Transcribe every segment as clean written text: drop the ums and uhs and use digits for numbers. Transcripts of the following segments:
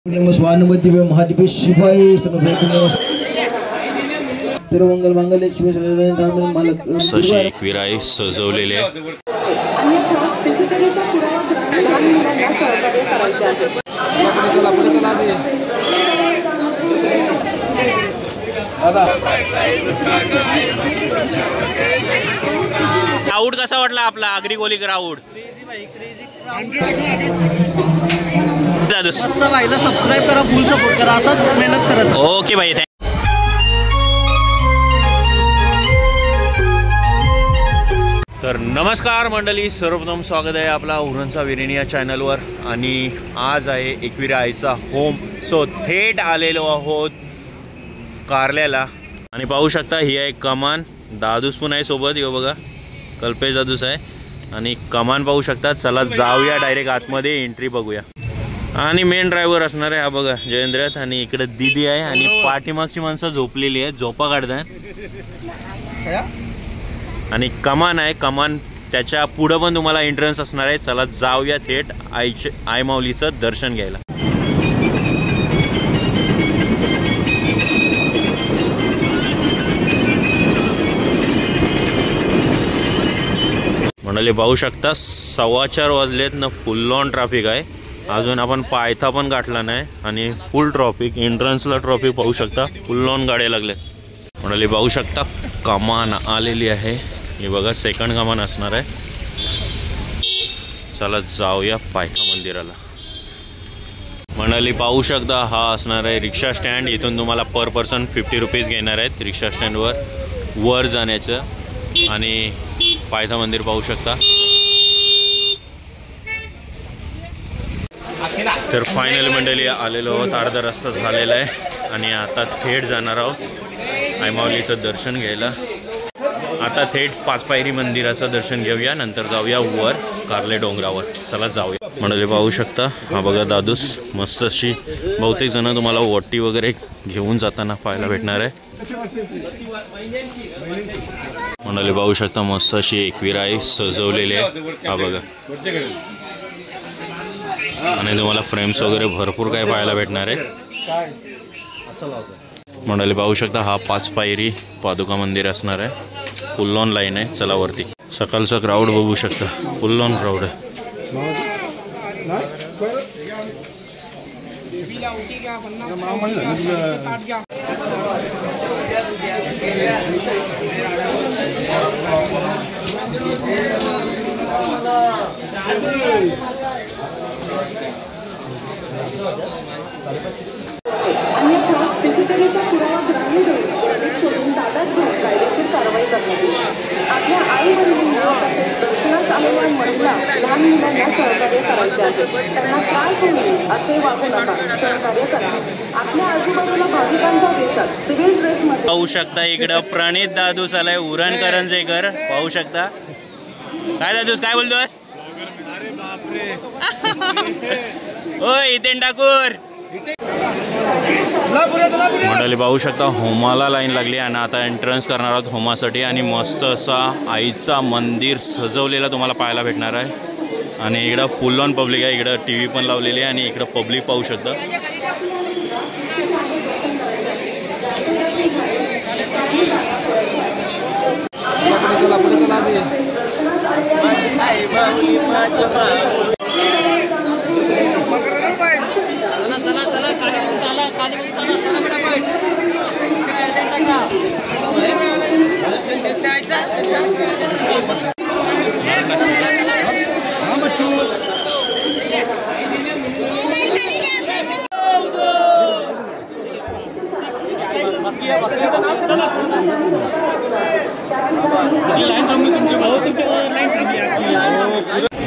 स्वानुमती महादीप शिवाय मंगल मंगल सशी एकविराई सजवलेले क्राऊड कसा वाटला आपला आगरी गोली क्राऊड? सबस्क्राइब करा, फुल सपोर्ट करा, असंच मेहनत करत. ओके भाई. तर नमस्कार मंडळी, सर्वप्रथम स्वागत आहे आपला उरणचा विरिणी या चॅनलवर. आणि आज आहे एकविरा आईचा होम. सो थेट आलेलो आहोत कारल्याला आणि पाहू शकता ही आहे कमान. दादूस पण आहे सोबत, यो बघा कल्पेश दादूस आहे आणि कमान पाहू शकता. चला जाऊया डायरेक्ट आतमध्ये, एंट्री बघूया. आणि मेन ड्रायव्हर असणार आहे हा बघा जयेंद्रत. आणि इकडे दीदी आहे आणि पाठीमागची माणसं झोपलेली आहेत, झोपा काढतात. आणि कमान आहे, कमान त्याच्या पुढं पण तुम्हाला एंट्रन्स असणार आहे. चला जाऊया थेट आई माऊलीचं दर्शन घ्यायला. म्हणाले पाहू शकता 4:15 वाजलेत ना, फुल ऑन ट्रॅफिक आहे. अजून आपण पायथा पण गाठला नाही आणि फुल ट्रॉफिक. एंट्रन्सला ट्रॉफिक पाहू शकता, फुल ऑन गाड्या लागल्यात. म्हणाले पाहू शकता कमान आलेली आहे. हे बघा सेकंड कमान असणार आहे. चला जाऊया पायथा मंदिराला. म्हणाले पाहू शकता हा असणार आहे रिक्षा स्टँड. इथून तुम्हाला पर पर्सन 50 रुपीज घेणार आहेत रिक्षा स्टँडवर वर जाण्याचं. आणि पायथा मंदिर पाहू शकता. तर फायनली मंडळी आलेलो आहोत, अर्धा रस्ता झालेला आहे आणि आता थेट जाणार आहोत आई माऊलीचं दर्शन घ्यायला. आता थेट 5 पायरी मंदिराचं दर्शन घेऊया, नंतर जाऊया वर कारले डोंगरावर. चला जाऊया. मंडळी पाहू शकता हा बघा दादूस मस्त अशी. बहुतेक जण तुम्हाला वट्टी वगैरे घेऊन जाताना पाहायला भेटणार आहे. मंडळी पाहू शकता मस्त अशी एकविरा आई सजवलेली आहे हा बघा. आणि तुम्हाला फ्रेम्स वगैरे भरपूर काय पाहायला भेटणार आहे. मंडळी पाहू शकता हा 5 पायरी पादुका मंदिर असणार आहे. फुल ऑन लाईन आहे. चला वरती. सकाळचा क्राऊड बघू शकता, फुल ऑन क्राऊड आहे. आपल्या आई वडिलांना दर्शनास आलेल्या महिला लहान मुलांना सहकार्य करायचे आहे. त्यांना काय होईल असे वागू नका, सहकार्य करा. आपल्या आजूबाजूला भाविकांच्या देशात सिव्हिल ड्रेसमध्ये पाहू शकता. इकडं प्रणित दादूस आलाय, उरण करंजेकर. पाहू शकता. काय दादूस काय बोलतोस? ओ इथेन ठाकूर. मंडळी पाहू शकता होमाला लाईन लागली आणि आता एंट्रन्स करणार आहोत होमासाठी. आणि मस्त असा आईचा मंदिर सजवलेला तुम्हाला पाहायला भेटणार आहे. आणि इकडं फुल ऑन पब्लिक आहे. इकडं TV पण लावलेली आहे आणि इकडं पब्लिक पाहू शकता.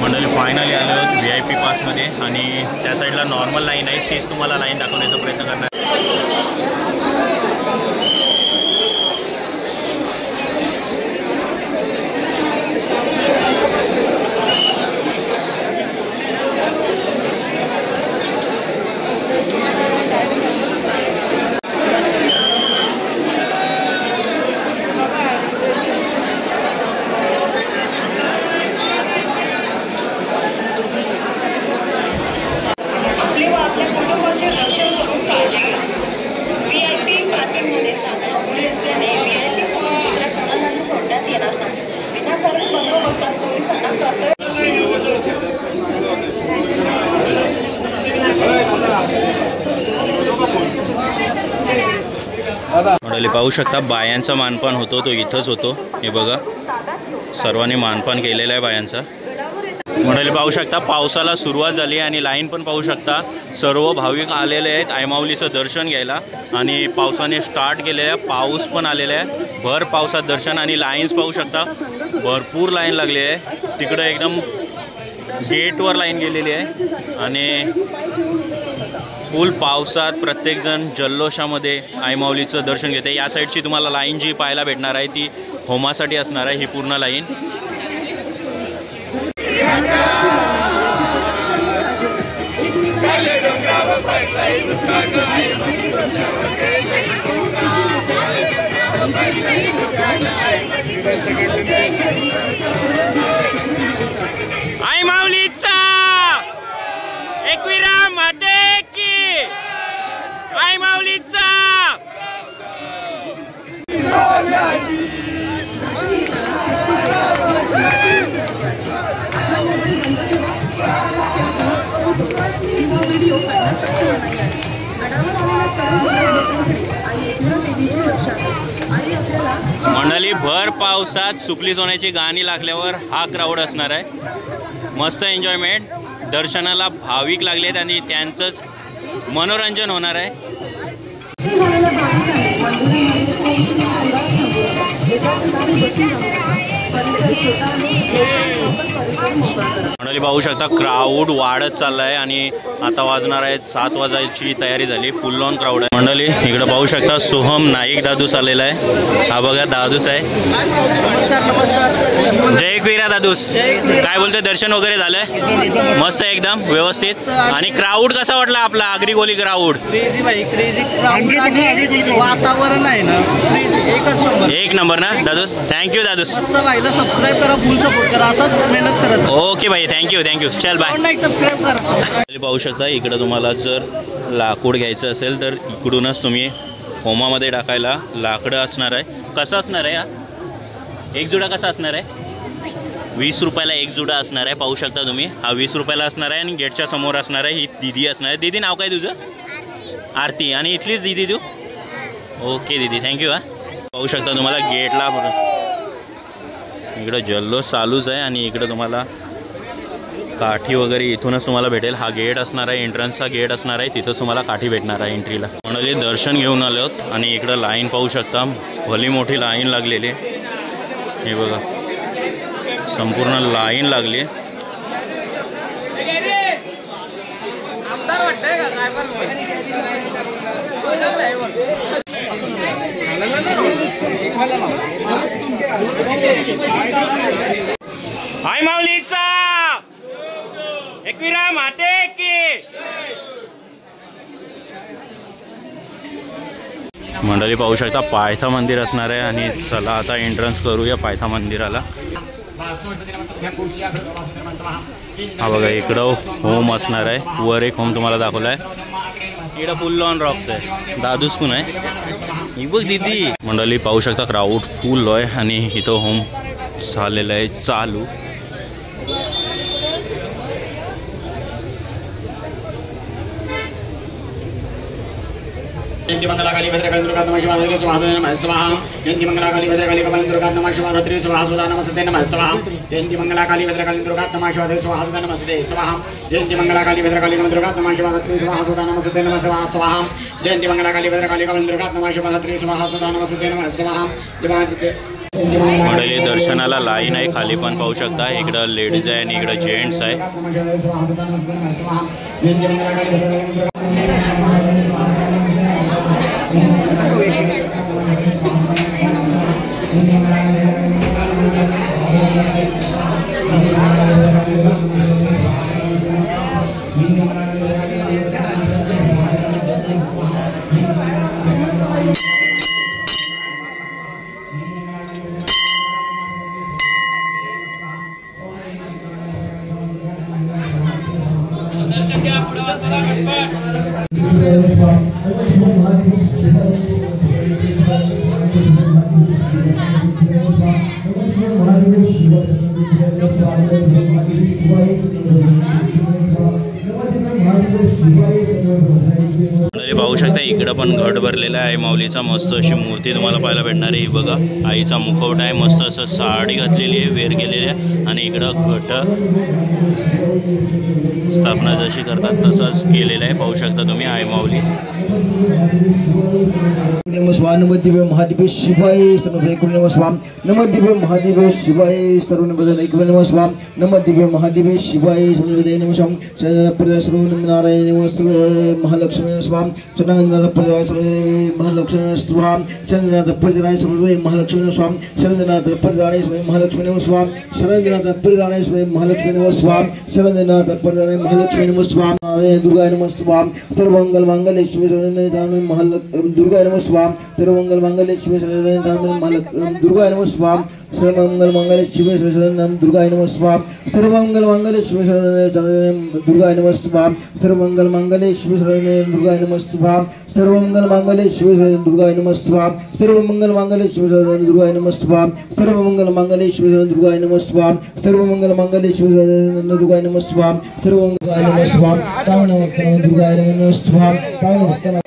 मंडळी फायनली आलो आहोत VIP पासमध्ये. आणि त्या साईडला नॉर्मल लाईन आहे, तीच तुम्हाला लाईन दाखवण्याचा प्रयत्न करणार. आपल्या कुटुंबाचे लक्ष मंडळी पाहू शकता बायांचा मानपान होतो तो इथंच होतो. हे बघा सर्वांनी मानपान केलेलं आहे बायांचा. मंडळी पाहू शकता पावसाला सुरुवात झाली आणि लाईन पण पाहू शकता. सर्व भाविक आलेले आहेत आईमाऊलीचं दर्शन घ्यायला आणि पावसाने स्टार्ट केलेलं आहे. पाऊस पण आलेला आहे. भर पावसात दर्शन आणि लाईन्स पाहू शकता. भरपूर लाईन लागली आहे. तिकडं एकदम गेटवर लाईन गेलेली आहे आणि फुल पावसात प्रत्येकजण जल्लोषामध्ये आईमाऊलीचं दर्शन घेते. या साईडची तुम्हाला लाईन जी पाहायला भेटणार आहे ती होमासाठी असणार आहे. ही पूर्ण लाईन आईमाऊलीचा एकविरा माते की आईमाऊलीचा. मंडळी भर पावसात सुकली सोन्याची गाणी लागल्यावर हा क्राऊड असणार आहे. मस्त एन्जॉयमेंट. दर्शनाला भाविक लागलेत आणि त्यांचंच मनोरंजन होणार आहे. मंडळी पाहू शकता क्राऊड वाढत चालला आहे आणि आता वाजणार आहेत 7 वाजायची तयारी झाली. फुल ऑन क्राऊड आहे. मंडळी इकडे पाहू शकता सोहम नाईक दादूस आलेला आहे. हा बघा दादूस आहे. जय एकविरा दादूस. काय बोलतोय दर्शन वगैरे झालंय मस्त एकदम व्यवस्थित. आणि क्राऊड कसा वाटला आपला आगरी गोली क्राऊड. क्रेझी भाई क्रेझी वातावरण आहे ना. एकच नंबर. एक नंबर ना दादूस. थँक्यू दादूस. भाईला सबस्क्राईब करा फुल सपोर्ट करा असंच मेहनत करत. ओके भाई थँक्यू चल बाय. सबस्क्राईब करा. पाहू शकता इकडं तुम्हाला जर लाकूड घ्यायचं असेल तर इकडूनच तुम्ही होमामध्ये टाकायला लाकडं असणार आहे. कसं असणार आहे हा एक जुडा कसा असणार आहे 20 रुपयाला एक जुडा असणार आहे. पाहू शकता तुम्ही हा 20 रुपयाला असणार आहे आणि गेटच्या समोर असणार आहे. ही दीदी असणार आहे. दीदी नाव काय तुझं. आरती. आणि इथलीच दीदी तू. ओके दीदी थँक्यू. हा पाहू शकता तुम्हाला गेटला इकडं जल्लोष चालूच आहे आणि इकडं तुम्हाला काठी वगैरे इथूनच तुम्हाला भेटेल. हा गेट असणार आहे एंट्रन्सचा गेट असणार आहे. तिथंच तुम्हाला काठी भेटणार आहे एंट्रीला. मंडळी दर्शन घेऊन आलो आहोत आणि इकडं लाईन पाहू शकता. भली मोठी लाईन लागलेली आहे. हे बघा संपूर्ण लाईन लागली. आईमाऊलीचा एकविरा माते की. मंडळी पाहू शकता पायथा मंदिर असणार आहे आणि चला आता एंट्रन्स करूया पायथा मंदिराला. हा बघा इकडं होम असणार आहे. वर एक होम तुम्हाला दाखवला आहे. इकडं फुल ऑन रॉक्स आहे. दादूस पण आहे. ही बघ दीदी. मंडळी पाहू शकता क्राऊड फुल आहे आणि इथं होम झालेलं आहे चालू. जयंती मंगलाकाली भद्रकाली दुर्गा नमः शिवाय स्वाहा नमः स्वाहा. जयंती मंगलाकाली भद्रकाली कपाली दुर्गा नमः शिवाय धत्री स्वाहा सुधा नमस्ते नमः स्वाहा. जयंती मंगलाकाली भद्रकाली दुर्गा नमः शिवाय स्वाहा सुधा नमस्ते स्वाहा. जयंती मंगलाकाली भद्रकाली दुर्गा नमः शिवाय धत्री स्वाहा सुधा नमस्ते नमः स्वाहा. जयंती मंगलाकाली भद्रकाली कपाली दुर्गा नमः शिवाय धत्री स्वाहा सुधा नमस्ते नमः स्वाहा. मंडळी दर्शनाला लाईन आहे. खाली पण पाहू शकता इकडं लेडीज आहे आणि इकडं जेंट्स आहे. पाहू शकता इकडं पण घट भरलेला आहे माऊलीचा, मस्त अशी मूर्ती तुम्हाला पाहायला भेटणार आहे. बघा आईचा मुखवटा आहे, मस्त असं साडी घातलेली आहे, वेर केलेली आहे आणि इकडं घट स्थापना जशी करतात तसंच केलेलं आहे. पाहू शकता तुम्ही आई माऊली. नमस्कार नमदिव्य महादेव शिवाय सर्व एक नमस्कार नमदिव्य महादेव शिवाय सर्व एक नमस्कार नमदिव्य महादेव शिवाय नमस्कार सर्व नारायण नमस्कार महालक्ष्मी नमस्कार चंद्रनाथ प्रजाय सर्व महालक्ष्मी नमस्कार चंद्रनाथ प्रजाय सर्व महालक्ष्मी नमस्कार चंद्रनाथ प्रजाय सर्व महालक्ष्मी नमस्कार चंद्रनाथ प्रजाय सर्व महालक्ष्मी नमस्कार चंद्रनाथ प्रजाय महालक्ष्मी नमस्कार नारायण दुर्गा नमस्कार सर्वमंगल मांगल्ये शिवे दुर्गा नमस्कार सर्वमंगल मांगल्ये शिवे दुर्गा नमस्कार सर्वमंगल मांगल्ये शिवे दुर्गा नमस्कार सर्वमंगल मांगल्ये शिवे दुर्गा नमस्कार सर्वमंगल मांगल्ये शिवे दुर्गा नमस्कार सर्वमंगल मांगल्ये शिवे दुर्गा नमस्कार सर्वमंगल मांगल्ये शिवे दुर्गा नमस्कार सर्वमंगल मांगल्ये शिवे दुर्गा नमस्कार सर्वमंगल मांगल्ये शिवे दुर्गा नमस्कार सर्वमंगल नमस्कार तावण दुर्गा नमस्कार तावण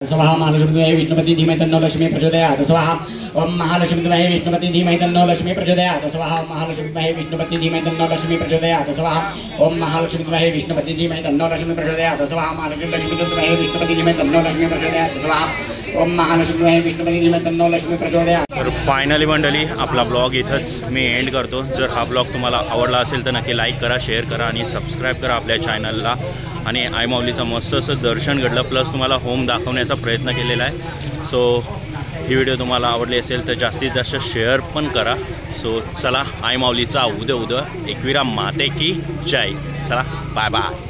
स्वाहा महालक्ष्मी विष्णुपति धीमहि तन्नो लक्ष्मी प्रचोदयात् स्वाहा ओम महालक्ष्मी विष्णुपति धीमहि तन्नो लक्ष्मी प्रचोदयात् स्वाहा ओम महालक्ष्मी विष्णुपति धीमहि तन्नो लक्ष्मी प्रचोदयात् स्वाहा ओम महालक्ष्मी विष्णुपति धीमहि तन्नो लक्ष्मी प्रचोदयात् स्वाहा महालक्ष्मी विष्णुपति धीमहि तन्नो लक्ष्मी प्रचोदयात् स्वाहा ओम महालक्ष्मी विष्णुपति धीमहि तन्नो लक्ष्मी प्रचोदयात्. तर फायनली मंडळी आपला ब्लॉग इथंच मी एंड करतो. जर हा ब्लॉग तुम्हाला आवडला असेल तर नक्की लाईक करा, शेअर करा आणि सबस्क्राईब करा आपल्या चॅनलला. आणि आई माऊलीचं मस्त असं दर्शन घडलं, प्लस तुम्हाला होम दाखवण्याचा प्रयत्न केलेला आहे. सो ही व्हिडिओ तुम्हाला आवडली असेल तर जास्तीत जास्त शेअर पण करा. सो चला आई माऊलीचा उदय उदय एकविरा माते की जय. चला बाय बाय.